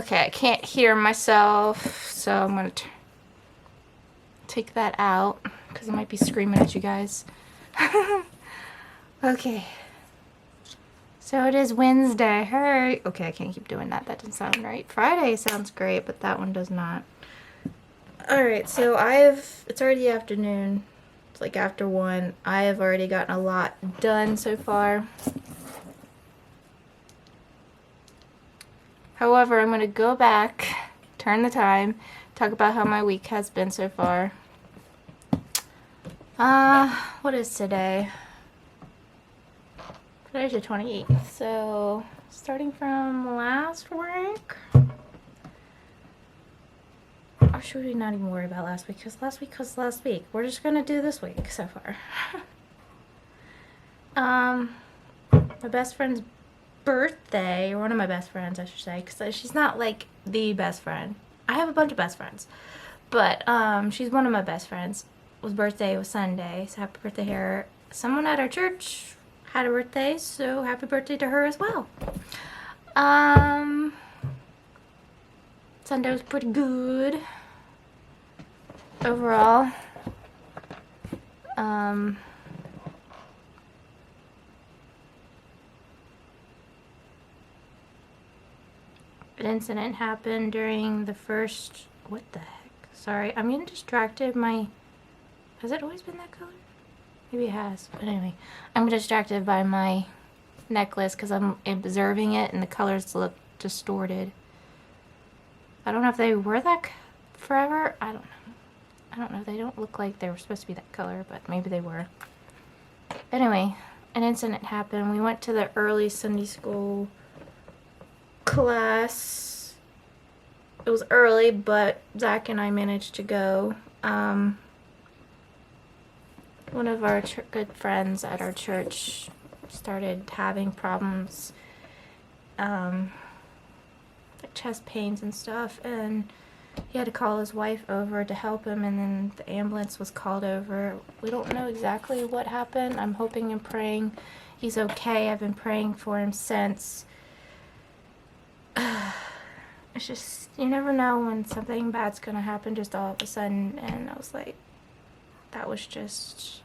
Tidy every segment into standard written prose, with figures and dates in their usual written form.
Okay, I can't hear myself, so I'm gonna take that out because I might be screaming at you guys. Okay. So it is Wednesday. Hey. Okay, I can't keep doing that. That doesn't sound right. Friday sounds great, but that one does not. Alright, so it's already afternoon. It's like after 1. I have already gotten a lot done so far. However, I'm going to go back, turn the time, talk about how my week has been so far. What is today? Today's the 28th, so starting from last week. Or should we not even worry about last week? Because last week was last week. We're just going to do this week so far. My best friend's birthday, or one of my best friends I should say, because she's not like the best friend. I have a bunch of best friends, but she's one of my best friends. His birthday was Sunday, so happy birthday to her. Someone at our church had a birthday, so happy birthday to her as well. Sunday was pretty good overall. An incident happened during the first... What the heck? Sorry, I'm getting distracted. Has it always been that color? Maybe it has. But anyway, I'm distracted by my necklace because I'm observing it and the colors look distorted. I don't know if they were that forever. I don't know. I don't know. They don't look like they were supposed to be that color, but maybe they were. Anyway, an incident happened. We went to the early Sunday school class. It was early, but Zach and I managed to go. One of our good friends at our church started having problems, like chest pains and stuff, and he had to call his wife over to help him, and then the ambulance was called over. We don't know exactly what happened. I'm hoping and praying he's okay. I've been praying for him since. It's just, you never know when something bad's gonna happen just all of a sudden, and I was like, that was just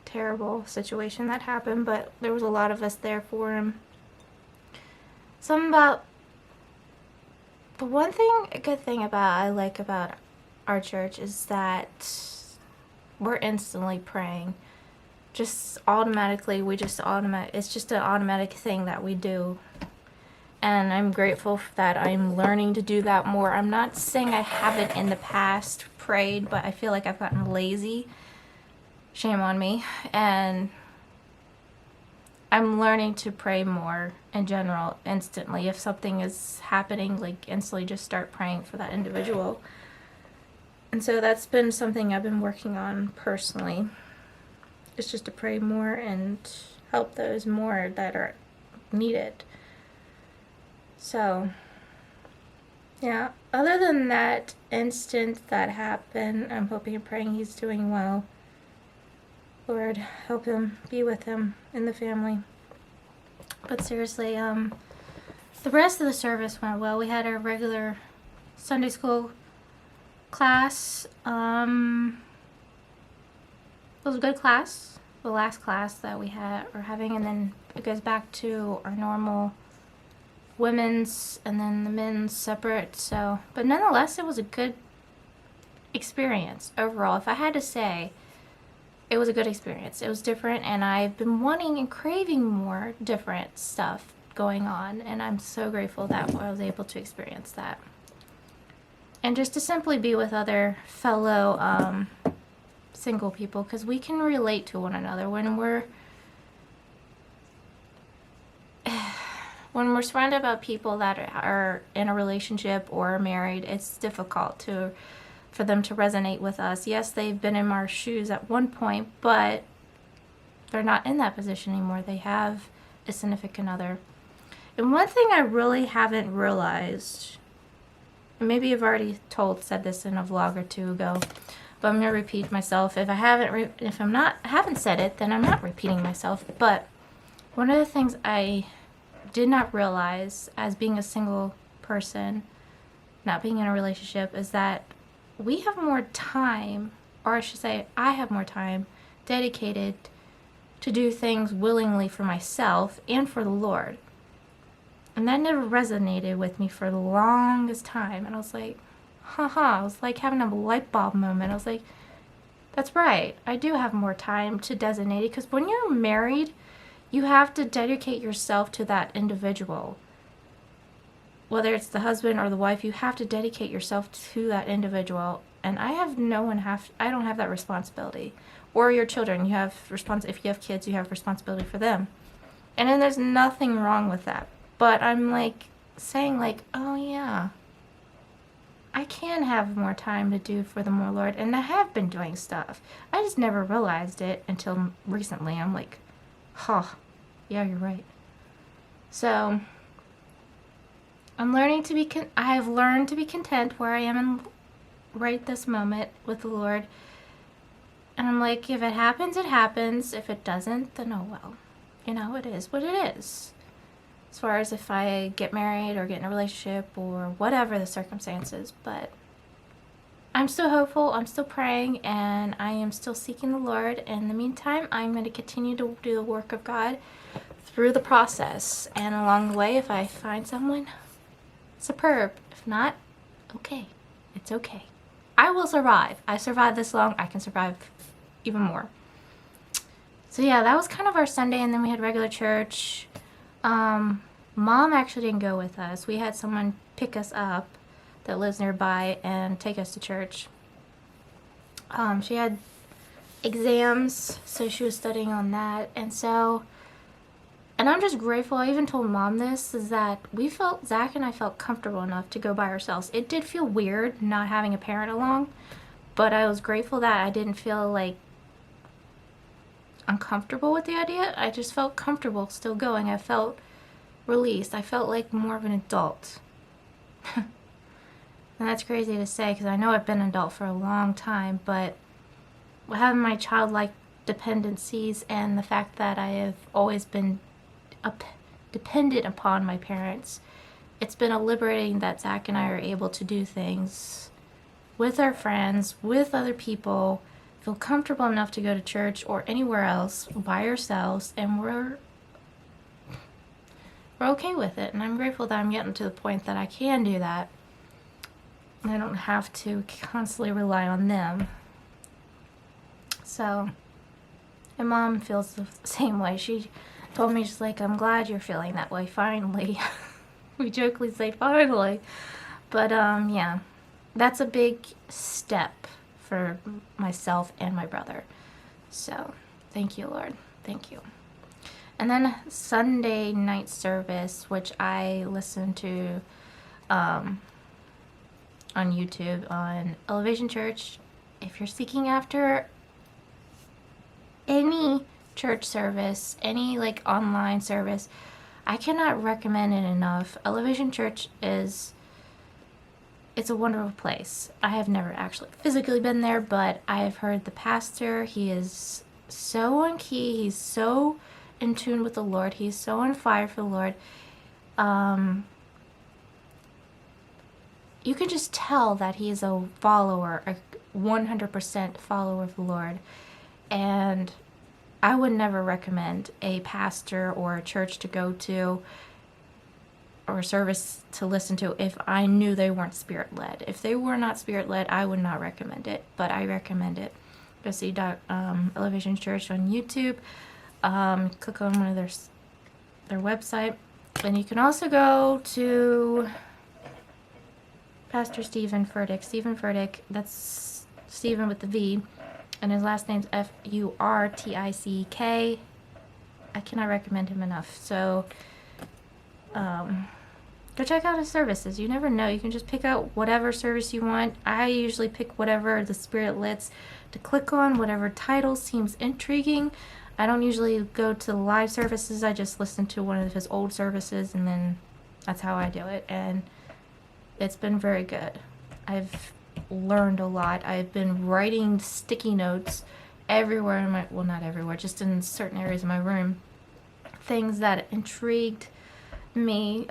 a terrible situation that happened, but there was a lot of us there for him. Something about the one thing, a good thing I like about our church is that we're instantly praying. Just automatically, it's just an automatic thing that we do. And I'm grateful that I'm learning to do that more. I'm not saying I haven't in the past prayed, but I feel like I've gotten lazy. Shame on me. And I'm learning to pray more in general, instantly. If something is happening, like instantly just start praying for that individual. And so that's been something I've been working on personally. It's just to pray more and help those more that are needed. So, yeah, other than that instance that happened, I'm hoping and praying he's doing well. Lord, help him, be with him in the family. But seriously, the rest of the service went well. We had our regular Sunday school class. It was a good class. The last class that we're having, and then it goes back to our normal women's and then the men's separate. So, but nonetheless, it was a good experience overall. If I had to say, it was a good experience. It was different, and I've been wanting and craving more different stuff going on, and I'm so grateful that I was able to experience that. And just to simply be with other fellow single people, because we can relate to one another when we're surrounded by people that are in a relationship or married. It's difficult for them to resonate with us. Yes, they've been in our shoes at one point, but they're not in that position anymore. They have a significant other. And one thing I really haven't realized, and maybe I've already said this in a vlog or two ago, but I'm gonna repeat myself. If I haven't said it, then I'm not repeating myself. But one of the things I did not realize as being a single person, not being in a relationship, is that we have more time, or I should say I have more time dedicated to do things willingly for myself and for the Lord. And that never resonated with me for the longest time. And I was like, I was like having a light bulb moment. I was like, that's right. I do have more time to designate it, because when you're married, you have to dedicate yourself to that individual. Whether it's the husband or the wife, you have to dedicate yourself to that individual. And I don't have that responsibility. Or your children, if you have kids, you have responsibility for them. And then there's nothing wrong with that. But I'm like saying like, oh yeah, I can have more time to do for the more Lord. And I have been doing stuff. I just never realized it until recently. I'm like, yeah, you're right. So I have learned to be content where I am in right this moment with the Lord. And I'm like, if it happens, it happens. If it doesn't, then oh well. It is what it is. As far as if I get married or get in a relationship or whatever the circumstances. But I'm still hopeful, I'm still praying, and I am still seeking the Lord. In the meantime, I'm going to continue to do the work of God through the process. And along the way, if I find someone, superb. If not, okay. It's okay. I will survive. I survived this long. I can survive even more. So yeah, that was kind of our Sunday, and then we had regular church. Mom actually didn't go with us. We had someone pick us up that lives nearby and take us to church. She had exams, so she was studying on that. And I'm just grateful. I even told Mom this, is that Zach and I felt comfortable enough to go by ourselves. It did feel weird not having a parent along, but I was grateful that I didn't feel like uncomfortable with the idea. I just felt comfortable still going. I felt released. I felt like more of an adult. And that's crazy to say, because I know I've been an adult for a long time, but having my childlike dependencies and the fact that I have always been dependent upon my parents, it's been liberating that Zach and I are able to do things with our friends, with other people, feel comfortable enough to go to church or anywhere else by ourselves, and we're okay with it. And I'm grateful that I'm getting to the point that I can do that. I don't have to constantly rely on them. So, and Mom feels the same way. She told me, she's like, I'm glad you're feeling that way, finally. We jokingly say finally. But yeah, that's a big step for myself and my brother. So thank you, Lord. Thank you. And then Sunday night service, which I listened to on YouTube on Elevation Church. If you're seeking after any church service, any like online service, I cannot recommend it enough. Elevation Church it's a wonderful place. I have never actually physically been there, but I have heard the pastor, he is so on key, he's so in tune with the Lord, he's so on fire for the Lord. You can just tell that he is a follower, a 100% follower of the Lord. And I would never recommend a pastor or a church to go to or a service to listen to if I knew they weren't spirit-led. If they were not spirit-led, I would not recommend it, but I recommend it. Go see Elevation Church on YouTube. Click on one of their website. And you can also go to Pastor Stephen Furtick. Stephen Furtick, that's Stephen with the V, and his last name's Furtick. I cannot recommend him enough. So, go check out his services. You never know. You can just pick out whatever service you want. I usually pick whatever the Spirit lets to click on, whatever title seems intriguing. I don't usually go to the live services. I just listen to one of his old services, and then that's how I do it. And it's been very good. I've learned a lot. I've been writing sticky notes everywhere in my, well, not everywhere, just in certain areas of my room. Things that intrigued me,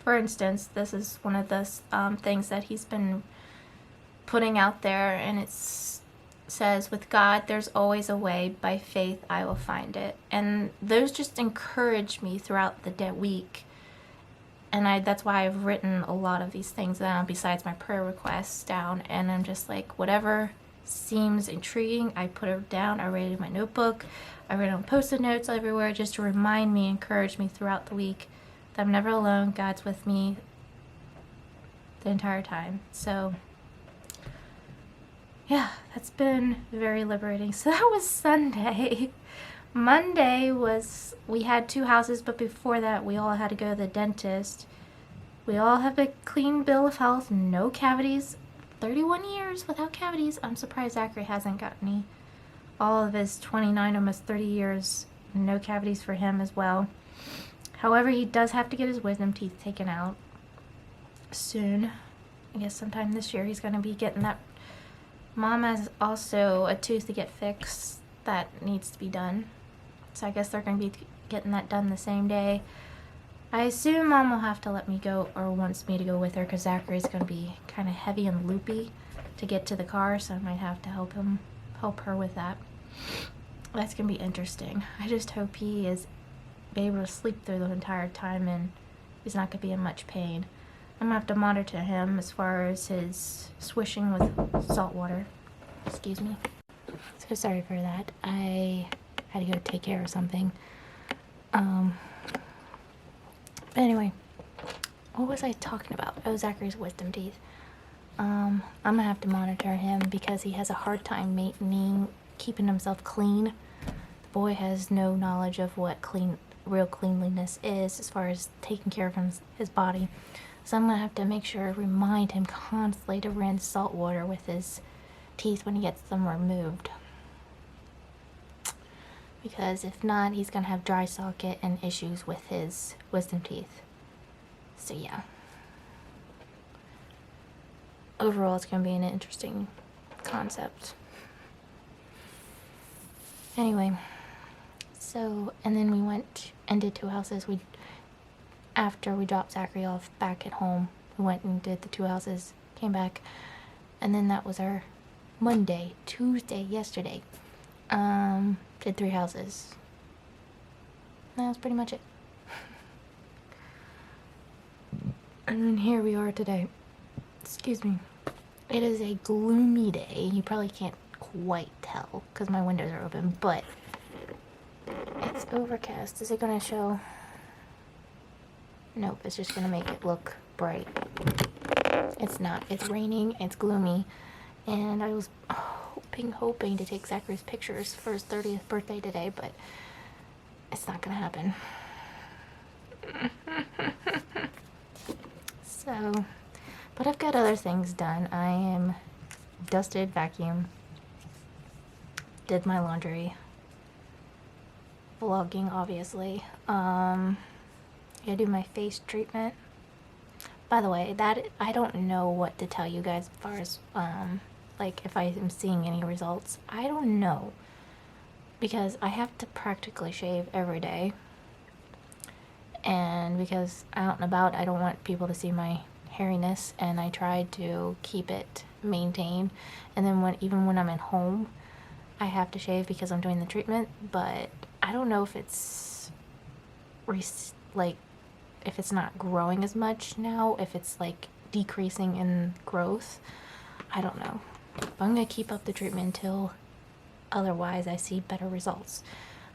for instance, this is one of the things that he's been putting out there, and it says, with God there's always a way, by faith I will find it. And those just encourage me throughout the week, and that's why I've written a lot of these things down besides my prayer requests down. And I'm just like, whatever seems intriguing, I put it down, I write it in my notebook, I write it on post-it notes everywhere, just to remind me, encourage me throughout the week that I'm never alone. God's with me the entire time. So yeah, that's been very liberating. So that was Sunday. Monday was, we had 2 houses, but before that we all had to go to the dentist. We all have a clean bill of health, no cavities. 31 years without cavities. I'm surprised Zachary hasn't got any. All of his 29, almost 30 years, no cavities for him as well. However, he does have to get his wisdom teeth taken out soon. I guess sometime this year he's going to be getting that. Mom has also a tooth to get fixed that needs to be done. So I guess they're going to be getting that done the same day. I assume Mom will have to let me go, or wants me to go with her, because Zachary's going to be kind of heavy and loopy to get to the car, so I might have to help her with that. That's going to be interesting. I just hope he is able to sleep through the entire time and he's not going to be in much pain. I'm going to have to monitor him as far as his swishing with salt water. Excuse me. So sorry for that. I had to go take care of something. But anyway, what was I talking about? Oh, Zachary's wisdom teeth. I'm going to have to monitor him because he has a hard time maintaining, keeping himself clean. The boy has no knowledge of what real cleanliness is as far as taking care of his body. So I'm going to have to make sure, remind him constantly to rinse salt water with his teeth when he gets them removed. Because if not, he's going to have dry socket and issues with his wisdom teeth. So yeah. Overall, it's going to be an interesting concept. Anyway, so, and then we went and did 2 houses. After we dropped Zachary off back at home, we went and did the 2 houses, came back, and then that was our Monday. Tuesday, yesterday, did 3 houses. That was pretty much it. And then here we are today. Excuse me. It is a gloomy day. You probably can't quite tell because my windows are open, but it's overcast. Is it going to show? Nope, it's just going to make it look bright. It's not. It's raining. It's gloomy. And I was hoping to take Zachary's pictures for his 30th birthday today, but it's not going to happen. So, but I've got other things done. I am dusted, vacuum, did my laundry, vlogging, obviously. I do my face treatment. By the way, that I don't know what to tell you guys as far as like if I am seeing any results. I don't know, because I have to practically shave every day, and because out and about I don't want people to see my hairiness, and I try to keep it maintained. And then even when I'm at home, I have to shave because I'm doing the treatment. But I don't know if it's if it's not growing as much now, if it's like decreasing in growth. I don't know. But I'm gonna keep up the treatment until otherwise I see better results.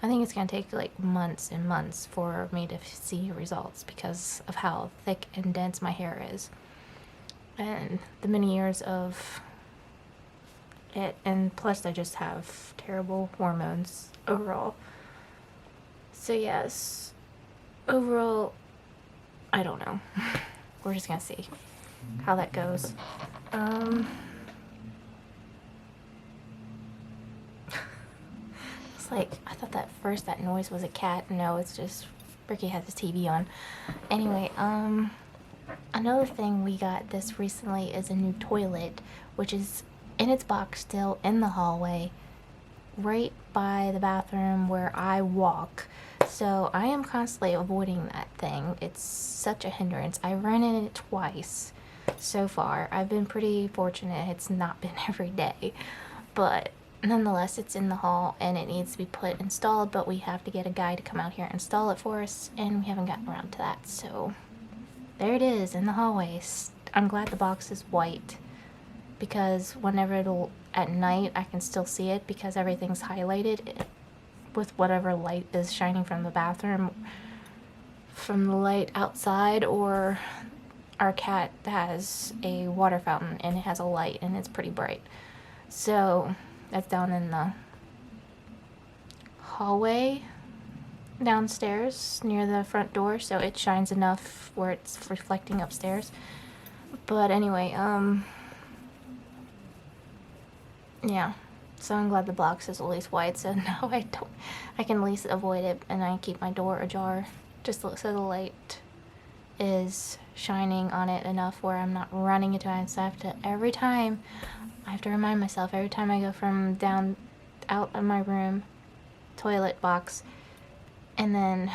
I think it's gonna take like months and months for me to see results because of how thick and dense my hair is, and the many years of it, and plus I just have terrible hormones overall. So yes, overall, I don't know. We're just gonna see how that goes. It's like, I thought that first that noise was a cat. No, it's just Ricky has his TV on. Anyway, another thing we got this recently is a new toilet, which is in its box still in the hallway, right by the bathroom where I walk. So I am constantly avoiding that thing. It's such a hindrance. I ran in it twice so far. I've been pretty fortunate. It's not been every day, but nonetheless, it's in the hall and it needs to be installed, but we have to get a guy to come out here and install it for us, and we haven't gotten around to that. So there it is in the hallway. I'm glad the box is white, because whenever at night I can still see it because everything's highlighted with whatever light is shining from the bathroom, from the light outside, or our cat has a water fountain and it has a light and it's pretty bright. So that's down in the hallway downstairs near the front door, so it shines enough where it's reflecting upstairs. But anyway, yeah. So I'm glad the box is at least white, so now I can at least avoid it, and I keep my door ajar just so the light is shining on it enough where I'm not running into it. So I have to remind myself every time I go from down out of my room, toilet box, and then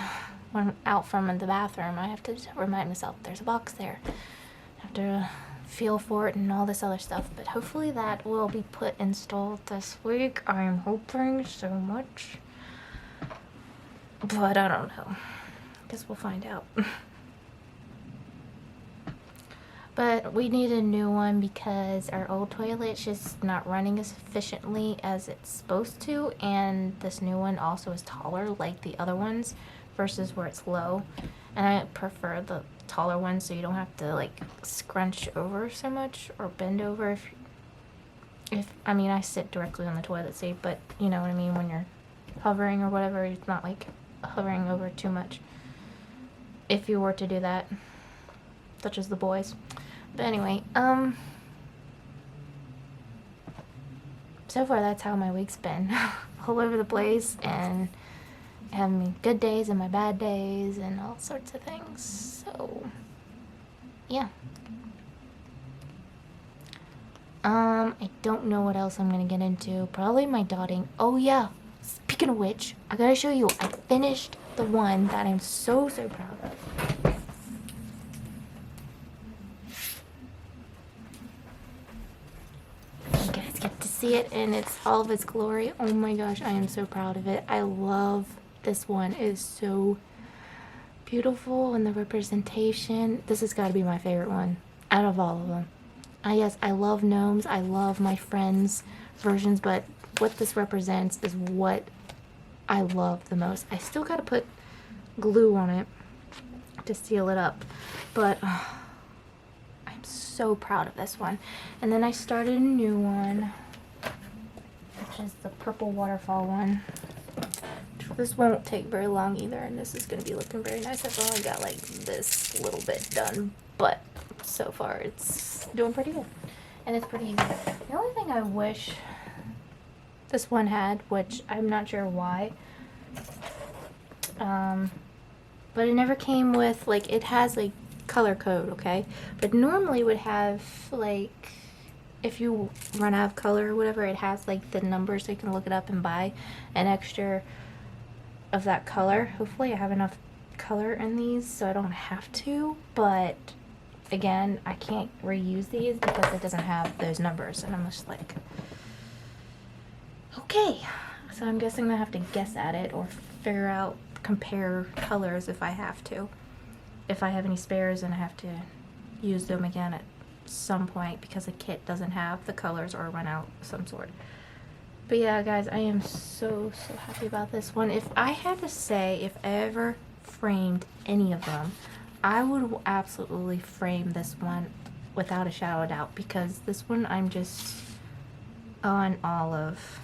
when out from the bathroom, I have to remind myself there's a box there. I have to feel for it and all this other stuff, but hopefully that will be installed this week. I'm hoping so much, but I don't know. Guess we'll find out. But we need a new one because our old toilet's just not running as efficiently as it's supposed to, and this new one also is taller like the other ones versus where it's low, and I prefer the taller one so you don't have to like scrunch over so much or bend over. If I mean, I sit directly on the toilet seat, but you know what I mean, when you're hovering or whatever, it's not like hovering over too much if you were to do that, such as the boys. But anyway, so far that's how my week's been. All over the place, and having good days and my bad days and all sorts of things. So yeah. I don't know what else I'm gonna get into. Probably my dotting. Oh yeah, speaking of which, I gotta show you. I finished the one that I'm so proud of. You guys get to see it in all of its glory. Oh my gosh, I am so proud of it. I love this one. It is so beautiful, and the representation. This has got to be my favorite one out of all of them. Yes, I love gnomes. I love my friends' versions, but what this represents is what I love the most. I still got to put glue on it to seal it up, but I'm so proud of this one. And then I started a new one, which is the purple waterfall one. This won't take very long either, and this is going to be looking very nice. I've only got like this little bit done, but so far it's doing pretty good, and it's pretty easy. The only thing I wish this one had, which I'm not sure why, but it never came with, like, it has like color code, okay, but normally would have, like, if you run out of color or whatever, it has like the numbers so you can look it up and buy an extra of that color. Hopefully I have enough color in these so I don't have to, but again, I can't reuse these because it doesn't have those numbers, and I'm just like, okay, so I'm guessing I'm gonna have to guess at it or figure out, compare colors if I have to, if I have any spares, and I have to use them again at some point because the kit doesn't have the colors or run out of some sort. But yeah, guys, I am so happy about this one. If I had to say, if I ever framed any of them, I would absolutely frame this one without a shadow of doubt, because this one I'm just on all of.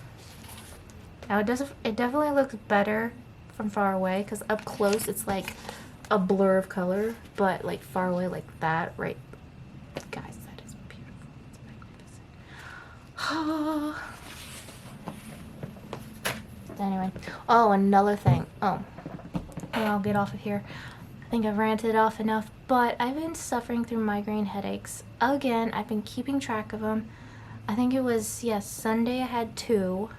Now it definitely looks better from far away, because up close it's like a blur of color, but like far away like that, right? Guys, that is beautiful. It's magnificent. Anyway, oh, another thing. Oh, I'll get off of here. I think I've ranted off enough, but I've been suffering through migraine headaches again. I've been keeping track of them. I think it was, yes, Sunday I had 2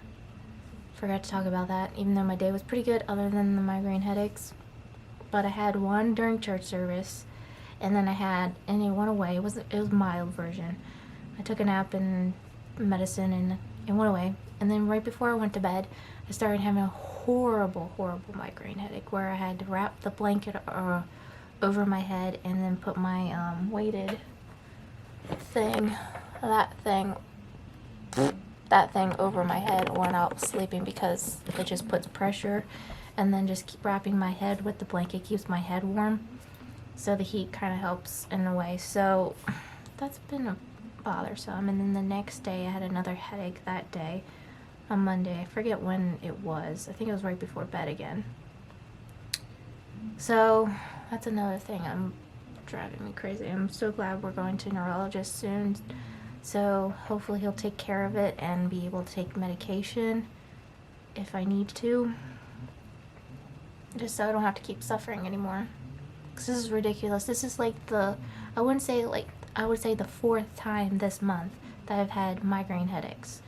forgot to talk about that, even though my day was pretty good other than the migraine headaches. But I had one during church service, and then and it went away. It was a mild version. I took a nap and medicine, and it went away. And then right before I went to bed, I started having a horrible migraine headache where I had to wrap the blanket over my head and then put my weighted thing, that thing over my head when I was sleeping, because it just puts pressure, and then just keep wrapping my head with the blanket keeps my head warm, so the heat kind of helps in a way. So that's been bothersome. And then the next day I had another headache that day on Monday. I forget when it was. I think it was right before bed again. So that's another thing driving me crazy. I'm so glad we're going to a neurologist soon, so hopefully he'll take care of it and be able to take medication if I need to, just so I don't have to keep suffering anymore, because this is ridiculous. This is like I would say the fourth time this month that I've had migraine headaches.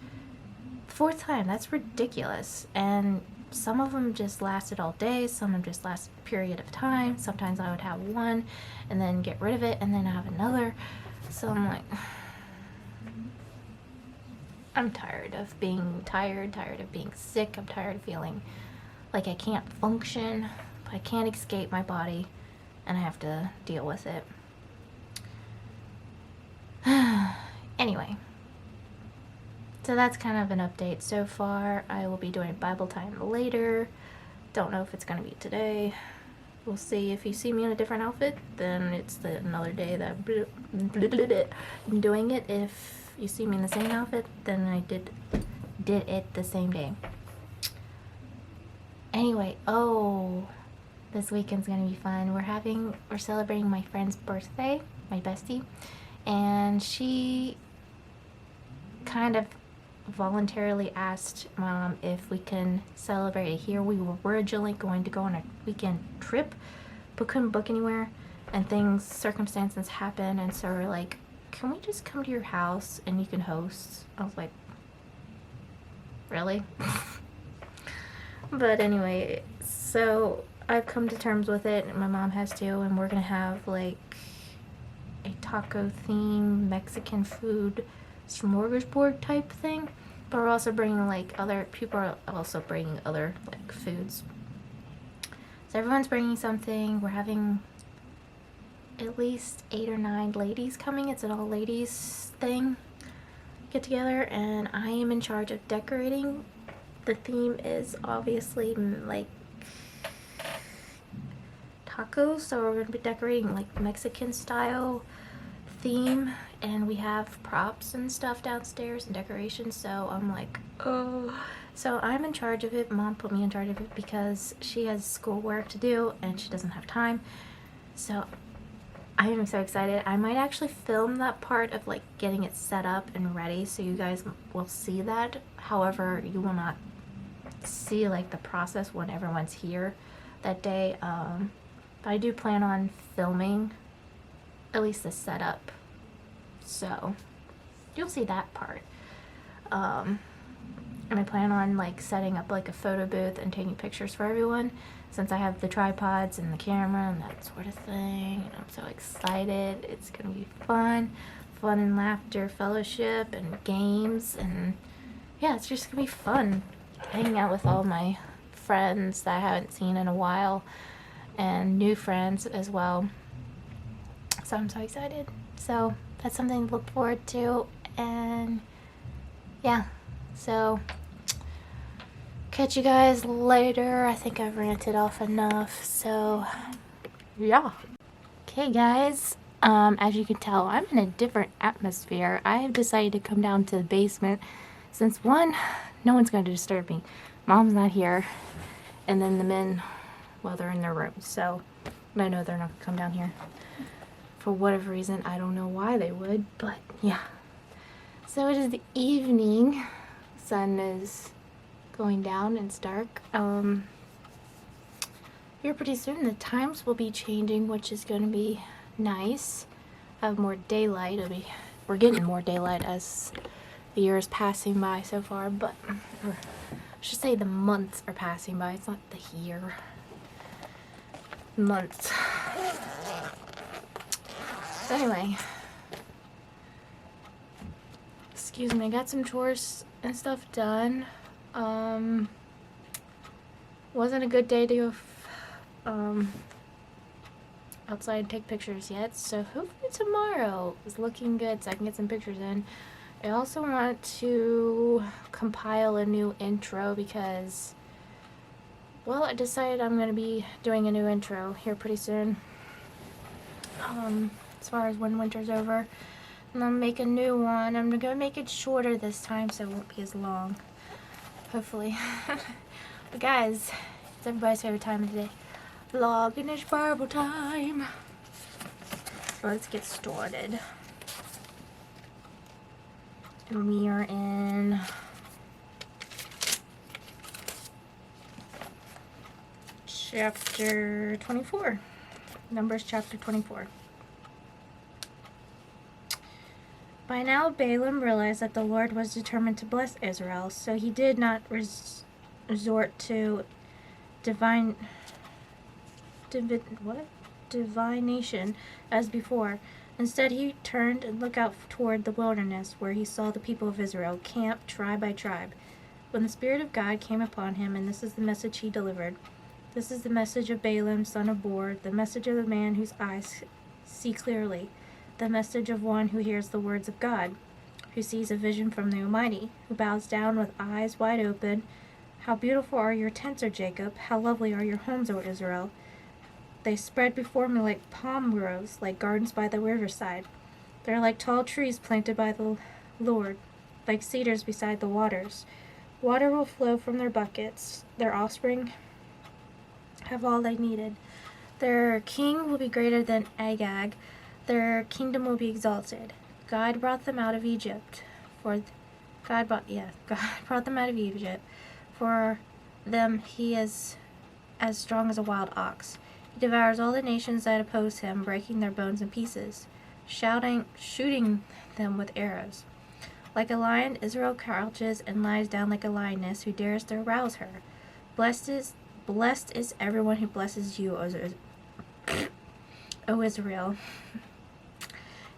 Fourth time. That's ridiculous. And some of them just lasted all day, some of them just lasted a period of time. Sometimes I would have one and then get rid of it and then have another. So I'm like, I'm tired of being tired of being sick. I'm tired of feeling like I can't function. I can't escape my body, and I have to deal with it. Anyway, so that's kind of an update so far. I will be doing Bible time later. Don't know if it's going to be today. We'll see. If you see me in a different outfit, then it's another day that I'm doing it. If you see me in the same outfit, then I did it the same day. Anyway, this weekend's going to be fun. We're celebrating my friend's birthday, my bestie, and she kind of voluntarily asked Mom if we can celebrate it here. We were originally going to go on a weekend trip, but couldn't book anywhere, and circumstances happened, and so we're like, can we just come to your house and you can host? I was like, really? But anyway, so I've come to terms with it, and my mom has too, and we're gonna have like a taco theme Mexican food smorgasbord type thing, but we're also bringing other people are also bringing other foods, so everyone's bringing something. We're having at least 8 or 9 ladies coming. It's an all ladies thing, get together, and I am in charge of decorating. The theme is obviously tacos, so we're going to be decorating Mexican style theme, and we have props and stuff downstairs and decorations, so I'm like, oh. So I'm in charge of it. Mom put me in charge of it because she has schoolwork to do and she doesn't have time. So I am so excited. I might actually film that part of getting it set up and ready, so you guys will see that. However, you will not see the process when everyone's here that day. But I do plan on filming at least the setup, so you'll see that part. And I plan on setting up a photo booth and taking pictures for everyone, since I have the tripods and the camera and that sort of thing. And I'm so excited. It's gonna be fun and laughter, fellowship, and games, and yeah, it's just gonna be fun hanging out with all my friends that I haven't seen in a while, and new friends as well. So I'm so excited. So that's something to look forward to, and yeah, so catch you guys later. I think I've ranted off enough, so yeah. Okay guys, as you can tell, I'm in a different atmosphere. I have decided to come down to the basement since, one, no one's going to disturb me. Mom's not here, and then the men, well, they're in their rooms, so I know they're not going to come down here for whatever reason. I don't know why they would, but yeah. So it is the evening. Sun is going down and it's dark. Here pretty soon the times will be changing, which is going to be nice. Have more daylight. We're getting more daylight as the year is passing by so far, but should say the months are passing by. It's not the year. Months. So anyway, excuse me, I got some chores and stuff done. Wasn't a good day to outside and take pictures yet, so hopefully tomorrow is looking good so I can get some pictures in. I also want to compile a new intro because, well, I decided I'm going to be doing a new intro here pretty soon. As far as when winter's over. And I'll make a new one. I'm going to make it shorter this time so it won't be as long. Hopefully. But guys, it's everybody's favorite time of the day. Vlog-ish Bible time. So let's get started. And we are in chapter 24. Numbers chapter 24. By now Balaam realized that the Lord was determined to bless Israel, so he did not resort to divination as before. Instead, he turned and looked out toward the wilderness, where he saw the people of Israel camped tribe by tribe. When the Spirit of God came upon him, and this is the message he delivered. This is the message of Balaam, son of Beor, the message of the man whose eyes see clearly, the message of one who hears the words of God, who sees a vision from the Almighty, who bows down with eyes wide open. How beautiful are your tents, O Jacob! How lovely are your homes, O Israel! They spread before me like palm groves, like gardens by the riverside. They are like tall trees planted by the Lord, like cedars beside the waters. Water will flow from their buckets. Their offspring have all they needed. Their king will be greater than Agag. Their kingdom will be exalted. God brought them out of Egypt. God brought them out of Egypt. For them he is as strong as a wild ox. He devours all the nations that oppose him, breaking their bones in pieces, shooting them with arrows. Like a lion, Israel crouches and lies down like a lioness who dares to arouse her. Blessed is everyone who blesses you, O Israel.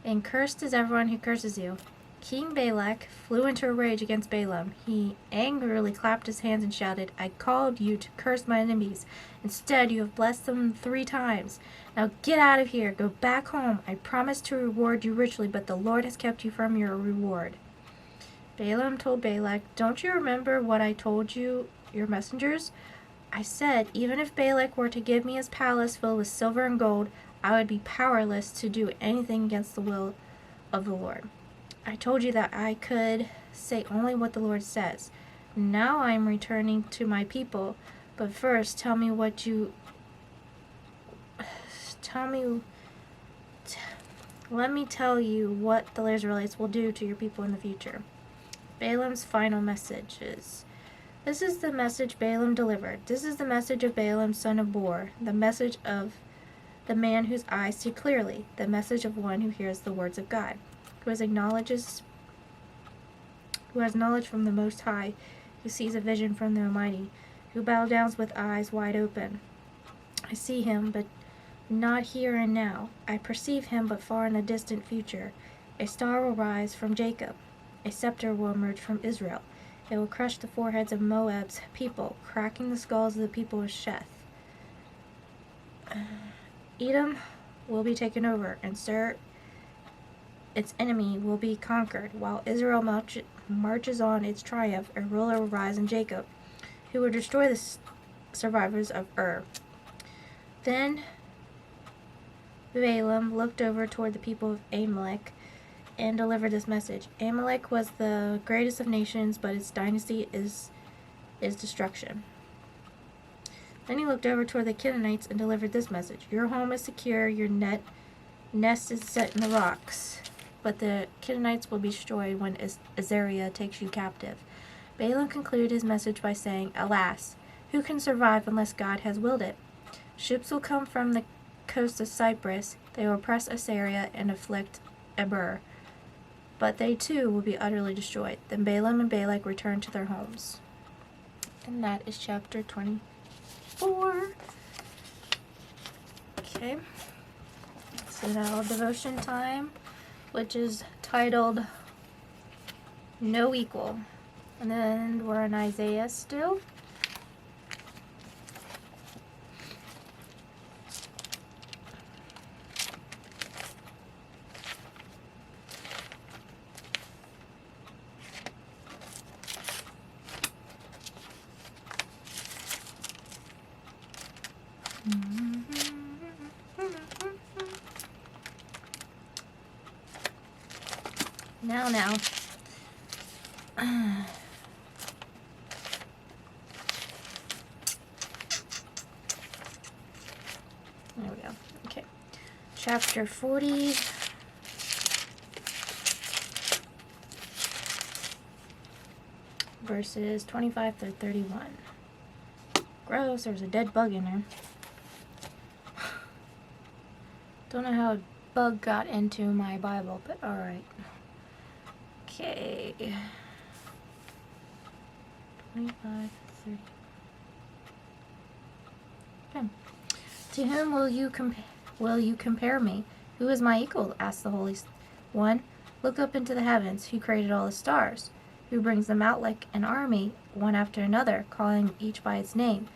And cursed is everyone who curses you. King Balak flew into a rage against Balaam. He angrily clapped his hands and shouted, I called you to curse my enemies. Instead, you have blessed them 3 times. Now get out of here. Go back home. I promised to reward you richly, but the Lord has kept you from your reward. Balaam told Balak, don't you remember what I told you, your messengers? I said, even if Balak were to give me his palace filled with silver and gold, I would be powerless to do anything against the will of the Lord. I told you that I could say only what the Lord says. Now I am returning to my people, but first tell me let me tell you what the Israelites will do to your people in the future. Balaam's final message is, this is the message Balaam delivered. This is the message of Balaam, son of Beor, the message of the man whose eyes see clearly, the message of one who hears the words of God, who has knowledge from the Most High, who sees a vision from the Almighty, who bows down with eyes wide open. I see him, but not here and now. I perceive him, but far in the distant future. A star will rise from Jacob. A scepter will emerge from Israel. It will crush the foreheads of Moab's people, cracking the skulls of the people of Sheth. Edom will be taken over, and its enemy will be conquered. While Israel marches on its triumph, a ruler will rise in Jacob, who will destroy the survivors of Ur. Then Balaam looked over toward the people of Amalek and delivered this message. Amalek was the greatest of nations, but its dynasty is destruction. Then he looked over toward the Canaanites and delivered this message. Your home is secure, your nest is set in the rocks, but the Canaanites will be destroyed when Azariah takes you captive. Balaam concluded his message by saying, Alas, who can survive unless God has willed it? Ships will come from the coast of Cyprus. They will oppress Assyria and afflict Eber, but they too will be utterly destroyed. Then Balaam and Balak returned to their homes. And that is chapter 24. Okay. So now devotion time, which is titled No Equal. And then we're in Isaiah still. Now. There we go. Okay. Chapter 40. Verses 25 through 31. Gross, there's a dead bug in there. Don't know how a bug got into my Bible, but alright. Okay. 25, 30. Okay. To whom will you compare me? Who is my equal? Asked the Holy One. Look up into the heavens. Who created all the stars? Who brings them out like an army, one after another, calling each by its name?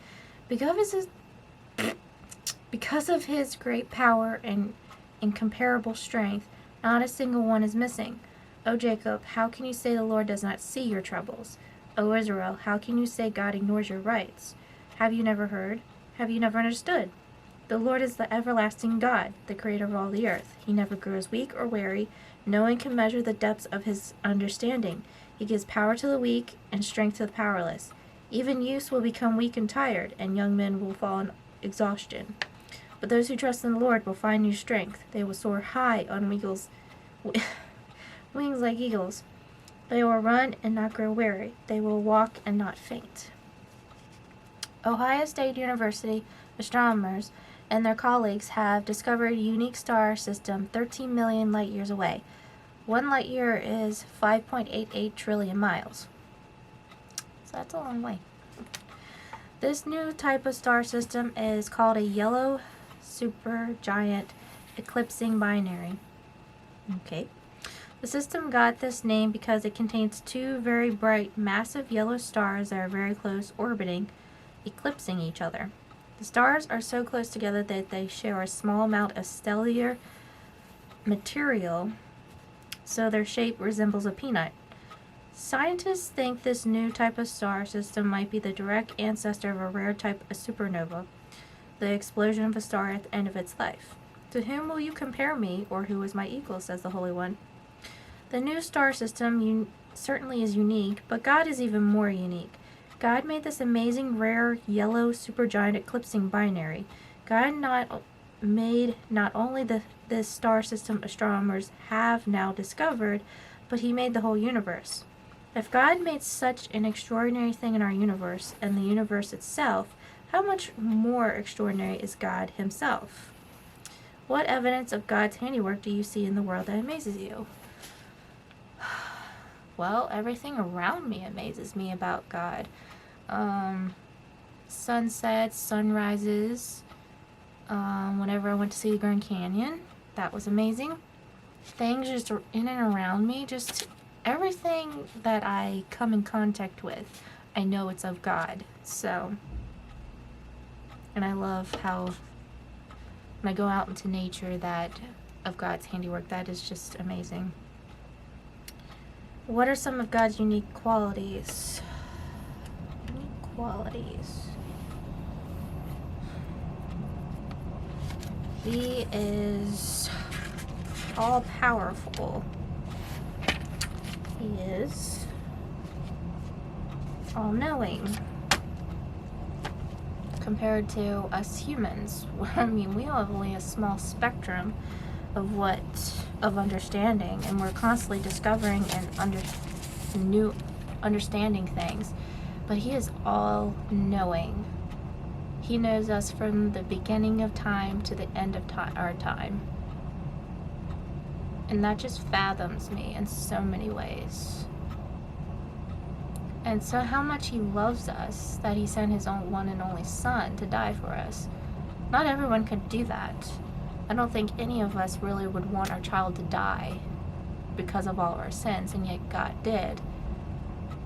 Because of his great power and incomparable strength, not a single one is missing. O Jacob, how can you say the Lord does not see your troubles? O Israel, how can you say God ignores your rights? Have you never heard? Have you never understood? The Lord is the everlasting God, the creator of all the earth. He never grows weak or weary. No one can measure the depths of his understanding. He gives power to the weak and strength to the powerless. Even youths will become weak and tired, and young men will fall in exhaustion. But those who trust in the Lord will find new strength. They will soar high on wings like eagles. They will run and not grow weary. They will walk and not faint. Ohio State University astronomers and their colleagues have discovered a unique star system 13 million light years away. 1 light year is 5.88 trillion miles. So that's a long way. This new type of star system is called a yellow supergiant eclipsing binary. Okay. The system got this name because it contains 2 very bright, massive yellow stars that are very close, orbiting, eclipsing each other. The stars are so close together that they share a small amount of stellar material, so their shape resembles a peanut. Scientists think this new type of star system might be the direct ancestor of a rare type of supernova, the explosion of a star at the end of its life. To whom will you compare me, or who is my equal, says the Holy One. The new star system certainly is unique, but God is even more unique. God made this amazing, rare, yellow, supergiant eclipsing binary. God made not only this star system astronomers have now discovered, but he made the whole universe. If God made such an extraordinary thing in our universe, and the universe itself, how much more extraordinary is God himself? What evidence of God's handiwork do you see in the world that amazes you? Well, everything around me amazes me about God. Sunsets, sunrises, whenever I went to see the Grand Canyon, that was amazing. Things just in and around me, just everything that I come in contact with, I know it's of God. So, and I love how when I go out into nature, that of God's handiwork, that is just amazing. What are some of God's unique qualities? Unique qualities. He is all-powerful. He is all-knowing. Compared to us humans, I mean, we have only a small spectrum of understanding, and we're constantly discovering and understanding things. But he is all-knowing. He knows us from the beginning of time to the end of our time. And that just fathoms me in so many ways. And so how much he loves us that he sent his own one and only son to die for us. Not everyone could do that. I don't think any of us really would want our child to die because of all of our sins, and yet God did.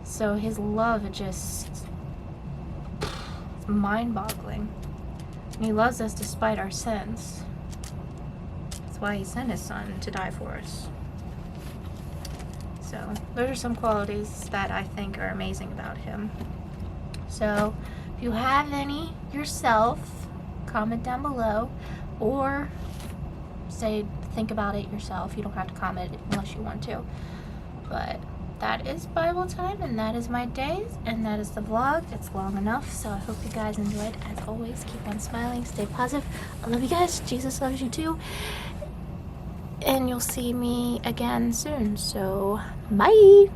So his love, it's mind-boggling. And he loves us despite our sins. That's why he sent his son to die for us. So those are some qualities that I think are amazing about him. So if you have any yourself, comment down below, or think about it yourself. You don't have to comment unless you want to. But that is Bible time, and that is my days, and that is the vlog. It's long enough, so I hope you guys enjoyed. As always, keep on smiling, stay positive. I love you guys. Jesus loves you too. And you'll see me again soon. So bye.